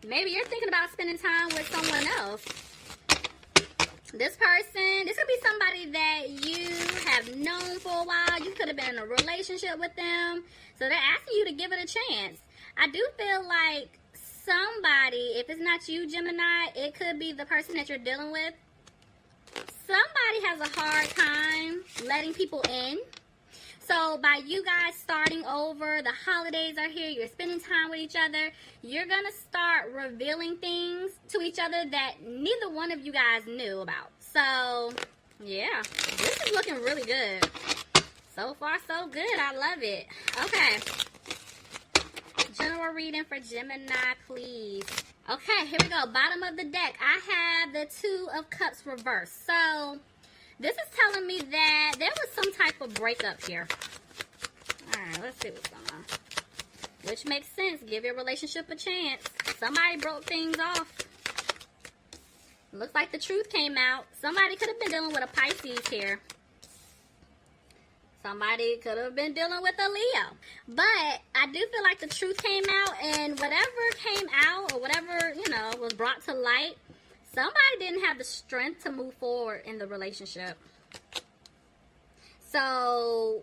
Maybe you're thinking about spending time with someone else. This person, this could be somebody that you have known for a while. You could have been in a relationship with them. So they're asking you to give it a chance. I do feel like somebody, if it's not you, Gemini, it could be the person that you're dealing with. Somebody has a hard time letting people in. So by you guys starting over, the holidays are here, you're spending time with each other, you're going to start revealing things to each other that neither one of you guys knew about. So, yeah, this is looking really good. So far, so good. I love it. Okay. General reading for Gemini, please. Okay, here we go. Bottom of the deck. I have the Two of Cups reversed. So, this is telling me that there was some type of breakup here. Alright, let's see what's going on. Which makes sense. Give your relationship a chance. Somebody broke things off. Looks like the truth came out. Somebody could have been dealing with a Pisces here. Somebody could have been dealing with a Leo. But I do feel like the truth came out, and whatever came out or whatever, you know, was brought to light, somebody didn't have the strength to move forward in the relationship. So,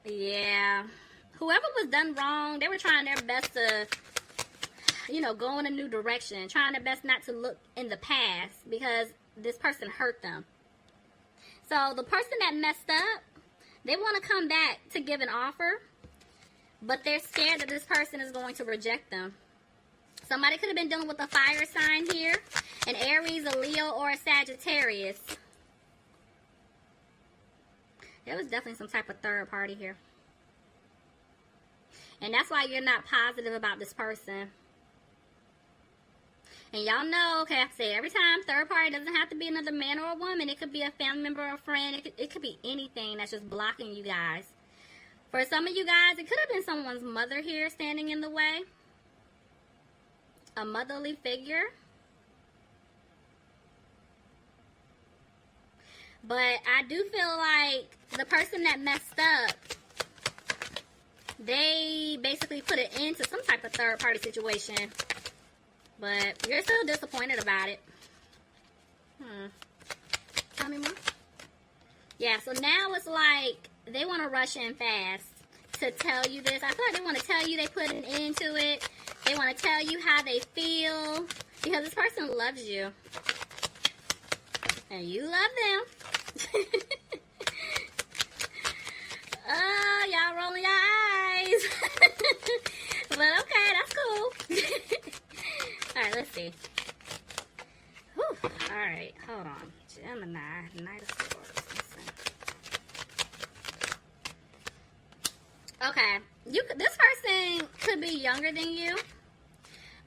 yeah. Whoever was done wrong, they were trying their best to, you know, go in a new direction. Trying their best not to look in the past because this person hurt them. So, the person that messed up, they want to come back to give an offer, but they're scared that this person is going to reject them. Somebody could have been dealing with a fire sign here. An Aries, a Leo, or a Sagittarius. There was definitely some type of third party here. And that's why you're not positive about this person. And y'all know, okay, I say every time, third party doesn't have to be another man or a woman. It could be a family member or a friend. It could be anything that's just blocking you guys. For some of you guys, it could have been someone's mother here standing in the way. A motherly figure. But I do feel like the person that messed up, they basically put an end to some type of third party situation. But you're still disappointed about it. Tell me more. Yeah, so now it's like they want to rush in fast to tell you this. I feel like they want to tell you they put an end to it. They want to tell you how they feel. Because this person loves you. And you love them. Oh, y'all rolling your eyes. But okay, that's cool. Alright, let's see. Whew. Alright, hold on. Gemini, Knight of Swords. Okay, this person could be younger than you.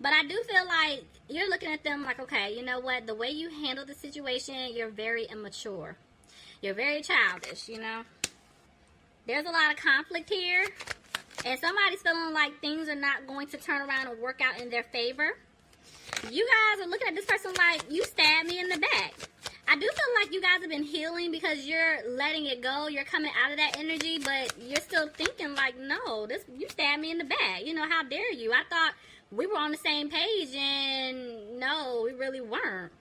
But I do feel like you're looking at them like, okay, you know what? The way you handle the situation, you're very immature. You're very childish, you know? There's a lot of conflict here. And somebody's feeling like things are not going to turn around and work out in their favor. You guys are looking at this person like, you stabbed me in the back. I do feel like you guys have been healing because you're letting it go. You're coming out of that energy, but you're still thinking like, no, you stabbed me in the back. You know, how dare you? I thought we were on the same page, and no, we really weren't.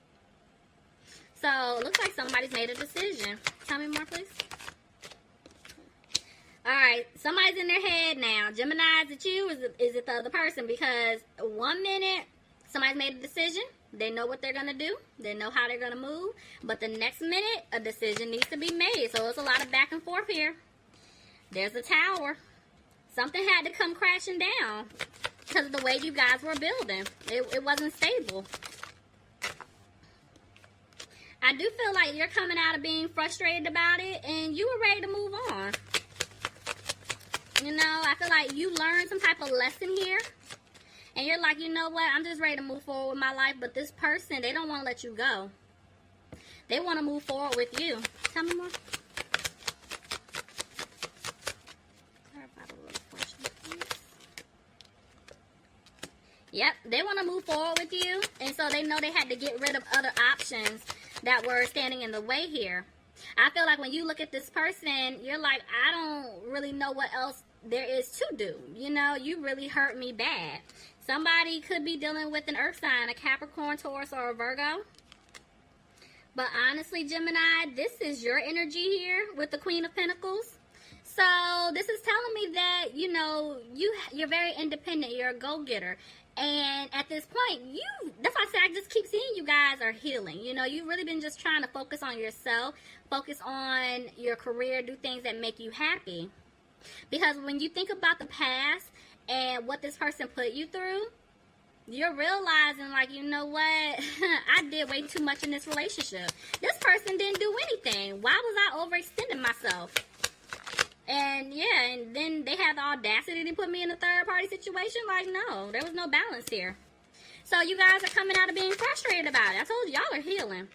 So, it looks like somebody's made a decision. Tell me more, please. Alright, somebody's in their head now. Gemini, is it you or is it the other person? Because 1 minute, somebody's made a decision. They know what they're going to do. They know how they're going to move. But the next minute, a decision needs to be made. So, it's a lot of back and forth here. There's a tower. Something had to come crashing down because of the way you guys were building. It wasn't stable. I do feel like you're coming out of being frustrated about it and you were ready to move on. You know, I feel like you learned some type of lesson here. And you're like, you know what? I'm just ready to move forward with my life. But this person, they don't want to let you go. They want to move forward with you. Tell me more. Yep, they want to move forward with you. And so they know they had to get rid of other options that were standing in the way here. I feel like when you look at this person, you're like, I don't really know what else there is to do. You know, you really hurt me bad. Somebody could be dealing with an earth sign, a Capricorn, Taurus, or a Virgo. But honestly, Gemini, this is your energy here with the Queen of Pentacles. So this is telling me that, you know, you're very independent. You're a go-getter. And at this point, that's why I say I just keep seeing you guys are healing. You know, you've really been just trying to focus on yourself, focus on your career, do things that make you happy. Because when you think about the past and what this person put you through, you're realizing, like, you know what? I did way too much in this relationship. This person didn't do anything. Why was I overextending myself? And yeah, and then they had the audacity to put me in a third-party situation. Like, no, there was no balance here. So you guys are coming out of being frustrated about it. I told you, y'all are healing.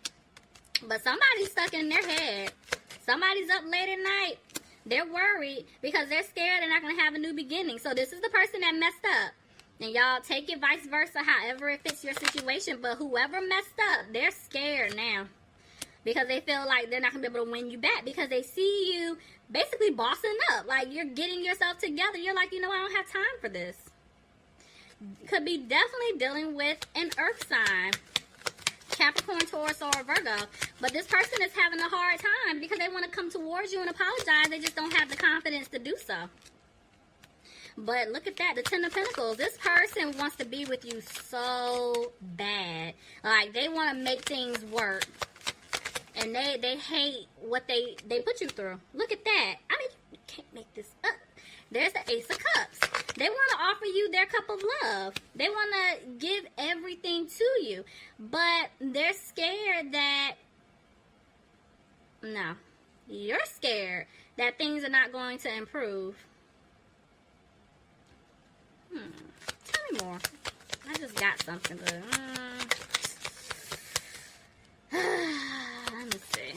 But somebody's stuck in their head. Somebody's up late at night. They're worried because they're scared they're not going to have a new beginning. So this is the person that messed up. And y'all take it vice versa, however it fits your situation. But whoever messed up, they're scared now. Because they feel like they're not going to be able to win you back. Because they see you basically bossing up. Like, you're getting yourself together. You're like, you know, I don't have time for this. Could be definitely dealing with an earth sign. Capricorn, Taurus, or Virgo. But this person is having a hard time because they want to come towards you and apologize. They just don't have the confidence to do so. But look at that, the Ten of Pentacles. This person wants to be with you so bad. Like, they want to make things work. And they hate what they put you through. Look at that. I mean, you can't make this up. There's the Ace of Cups. They want to offer you their cup of love. They want to give everything to you. But they're scared that... No. You're scared that things are not going to improve. Tell me more. I just got something, but... let me see.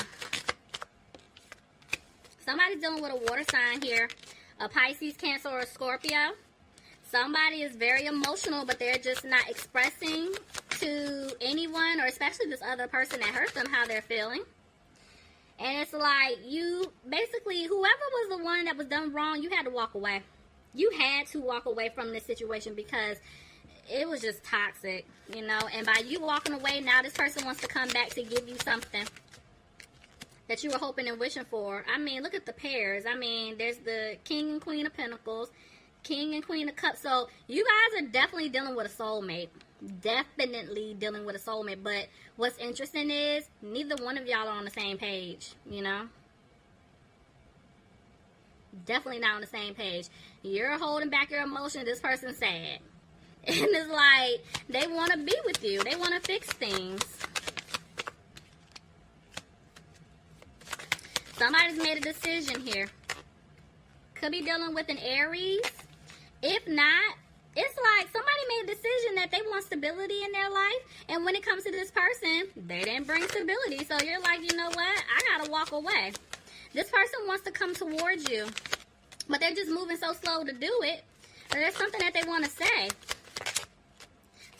Somebody's dealing with a water sign here. A Pisces, Cancer, or a Scorpio. Somebody is very emotional, but they're just not expressing to anyone, or especially this other person that hurt them, how they're feeling. And it's like, you, basically, whoever was the one that was done wrong, you had to walk away. You had to walk away from this situation because it was just toxic, you know. And by you walking away, now this person wants to come back to give you something that you were hoping and wishing for. I mean, look at the pairs. I mean, there's the King and Queen of Pentacles, King and Queen of Cups. So you guys are definitely dealing with a soulmate. Definitely dealing with a soulmate. But what's interesting is neither one of y'all are on the same page, you know. Definitely not on the same page. You're holding back your emotion. This person's sad. And it's like, they want to be with you. They want to fix things. Somebody's made a decision here. Could be dealing with an Aries. If not, it's like somebody made a decision that they want stability in their life. And when it comes to this person, they didn't bring stability. So you're like, you know what? I got to walk away. This person wants to come towards you, but they're just moving so slow to do it. Or there's something that they want to say.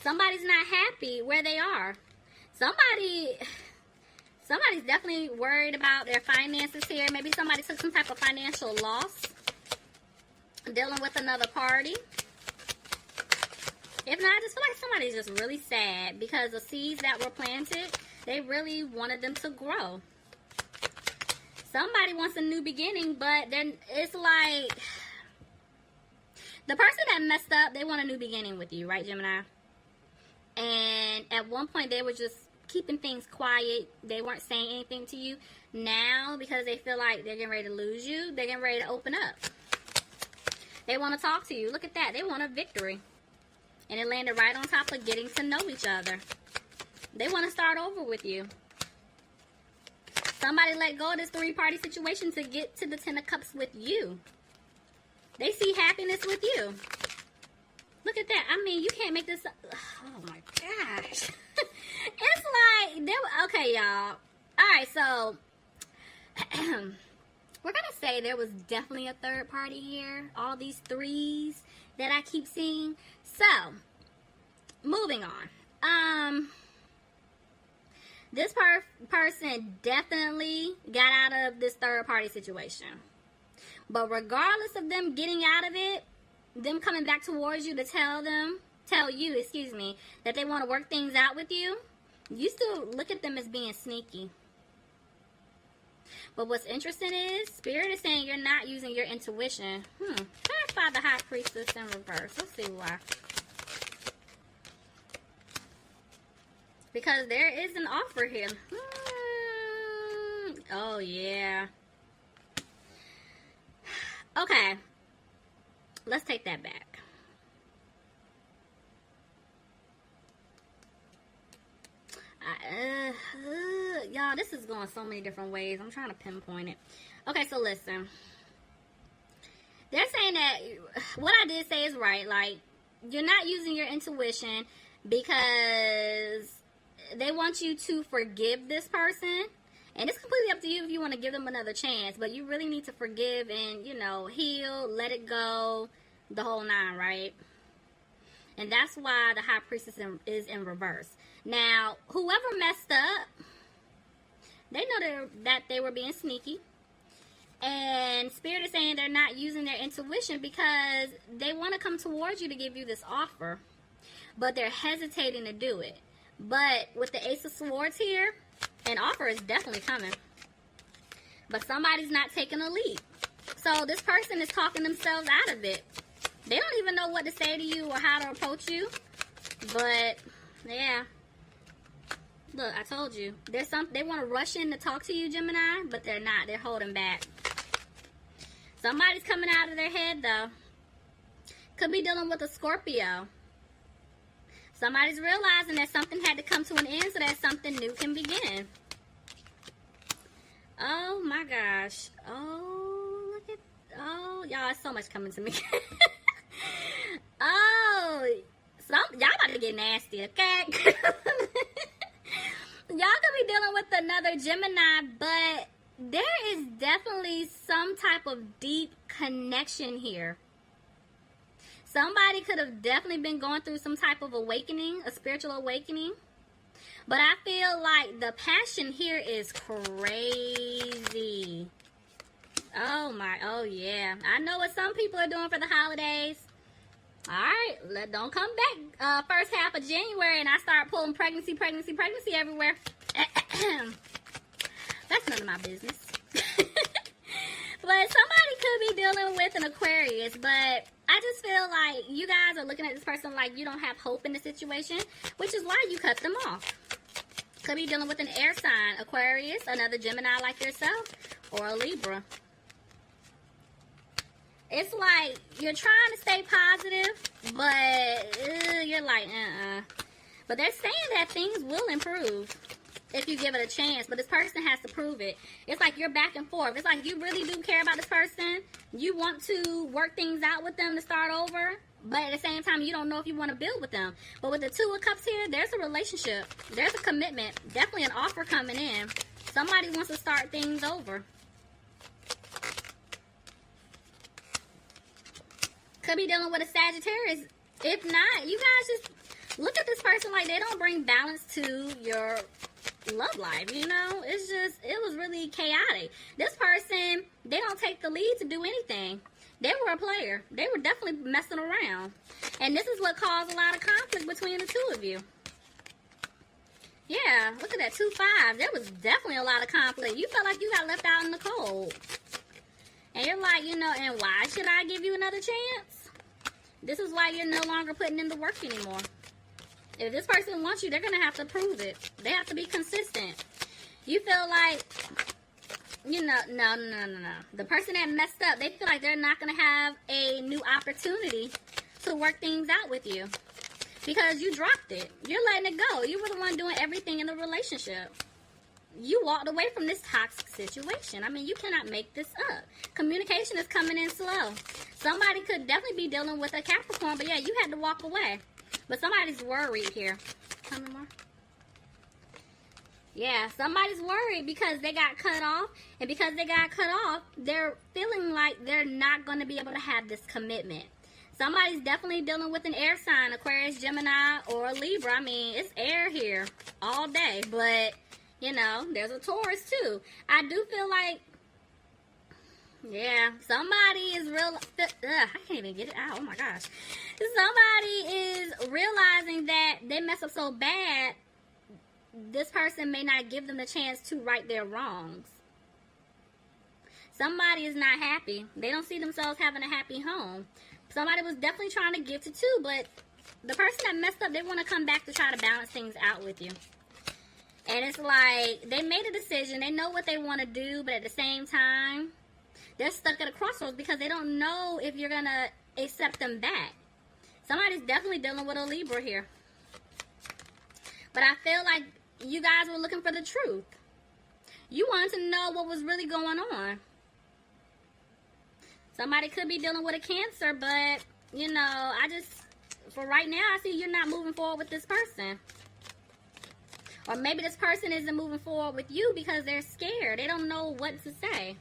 Somebody's not happy where they are. Somebody's definitely worried about their finances here. Maybe somebody took some type of financial loss. Dealing with another party. If not, I just feel like somebody's just really sad because the seeds that were planted, they really wanted them to grow. Somebody wants a new beginning, but then it's like the person that messed up, they want a new beginning with you, right, Gemini? And at one point, they were just keeping things quiet. They weren't saying anything to you. Now, because they feel like they're getting ready to lose you, they're getting ready to open up. They want to talk to you. Look at that. They want a victory. And it landed right on top of getting to know each other. They want to start over with you. Somebody let go of this three-party situation to get to the Ten of Cups with you. They see happiness with you. Look at that. I mean, you can't make this up. Oh, my gosh. It's like, okay, y'all. All right, so we're going to say there was definitely a third party here. All these threes that I keep seeing. So, moving on. This person definitely got out of this third party situation. But regardless of them getting out of it, them coming back towards you to tell them tell you, excuse me, that they want to work things out with you, you still look at them as being sneaky. But what's interesting is, Spirit is saying you're not using your intuition. Clarify the High Priestess in reverse. Let's see why. Because there is an offer here. Oh, yeah. Okay. Let's take that back. Y'all, this is going so many different ways. I'm trying to pinpoint it. Okay, so listen. They're saying that what I did say is right. Like, you're not using your intuition because they want you to forgive this person. And it's completely up to you if you want to give them another chance. But you really need to forgive and, you know, heal, let it go, the whole nine, right? And that's why the High Priestess is in reverse. Now, whoever messed up, they know that they were being sneaky. And Spirit is saying they're not using their intuition because they want to come towards you to give you this offer. But they're hesitating to do it. But with the Ace of Swords here, an offer is definitely coming. But somebody's not taking a leap. So this person is talking themselves out of it. They don't even know what to say to you or how to approach you. But, yeah. Look, I told you. They want to rush in to talk to you, Gemini, but they're not. They're holding back. Somebody's coming out of their head, though. Could be dealing with a Scorpio. Somebody's realizing that something had to come to an end so that something new can begin. Oh, my gosh. Oh, look at... Oh, y'all, it's so much coming to me. Oh, y'all about to get nasty, okay? Y'all could be dealing with another Gemini, but there is definitely some type of deep connection here. Somebody could have definitely been going through some type of awakening, a spiritual awakening. But I feel like the passion here is crazy. Oh yeah. I know what some people are doing for the holidays. Alright, don't come back first half of January and I start pulling pregnancy everywhere. That's none of my business. But somebody could be dealing with an Aquarius, but I just feel like you guys are looking at this person like you don't have hope in the situation, which is why you cut them off. Could be dealing with an air sign, Aquarius, another Gemini like yourself, or a Libra. It's like you're trying to stay positive, but you're like, But they're saying that things will improve if you give it a chance, but this person has to prove it. It's like you're back and forth. It's like you really do care about this person. You want to work things out with them to start over, but at the same time, you don't know if you want to build with them. But with the Two of Cups here, there's a relationship. There's a commitment. Definitely an offer coming in. Somebody wants to start things over. Could be dealing with a Sagittarius. If not, you guys just look at this person like they don't bring balance to your love life, you know? It's just, it was really chaotic. This person, they don't take the lead to do anything. They were a player. They were definitely messing around. And this is what caused a lot of conflict between the two of you. Yeah, look at that, 2-5. There was definitely a lot of conflict. You felt like you got left out in the cold. And you're like, you know, and why should I give you another chance? This is why you're no longer putting in the work anymore. If this person wants you, they're going to have to prove it. They have to be consistent. You feel like, you know, no. The person that messed up, they feel like they're not going to have a new opportunity to work things out with you. Because you dropped it. You're letting it go. You were the one doing everything in the relationship. You walked away from this toxic situation. I mean, you cannot make this up. Communication is coming in slow. Somebody could definitely be dealing with a Capricorn, but yeah, you had to walk away. But somebody's worried here. Tell me more. Yeah, somebody's worried because they got cut off. And because they got cut off, they're feeling like they're not going to be able to have this commitment. Somebody's definitely dealing with an air sign, Aquarius, Gemini, or a Libra. I mean, it's air here all day. But, you know, there's a Taurus too. I do feel like Yeah, somebody is I can't even get it out. Oh my gosh. Somebody is realizing that they mess up so bad, this person may not give them the chance to right their wrongs. Somebody is not happy. They don't see themselves having a happy home. Somebody was definitely trying to give to two, but the person that messed up, they want to come back to try to balance things out with you. And it's like, they made a decision. They know what they want to do, but at the same time, they're stuck at a crossroads because they don't know if you're going to accept them back. Somebody's definitely dealing with a Libra here. But I feel like you guys were looking for the truth. You wanted to know what was really going on. Somebody could be dealing with a Cancer, but, you know, for right now, I see you're not moving forward with this person. Or maybe this person isn't moving forward with you because they're scared. They don't know what to say.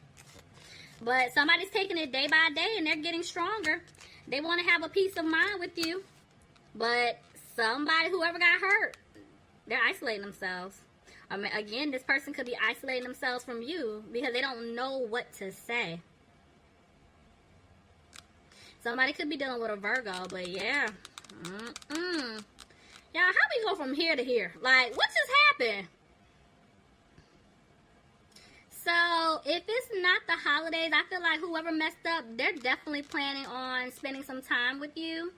But somebody's taking it day by day and they're getting stronger. They want to have a peace of mind with you. But somebody, whoever got hurt, they're isolating themselves. I mean, again, this person could be isolating themselves from you because they don't know what to say. Somebody could be dealing with a Virgo, but yeah. Y'all, how we go from here to here? Like, what just happened? So, if it's not the holidays, I feel like whoever messed up, they're definitely planning on spending some time with you.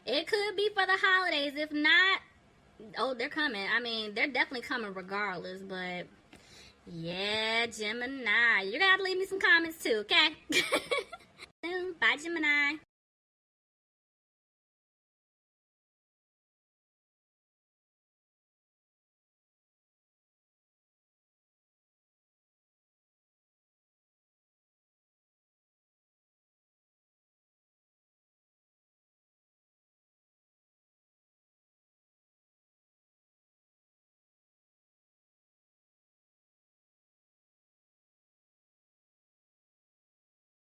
It could be for the holidays. If not, oh, they're coming. I mean, they're definitely coming regardless, but yeah, Gemini. You gotta leave me some comments too, okay? Bye, Gemini.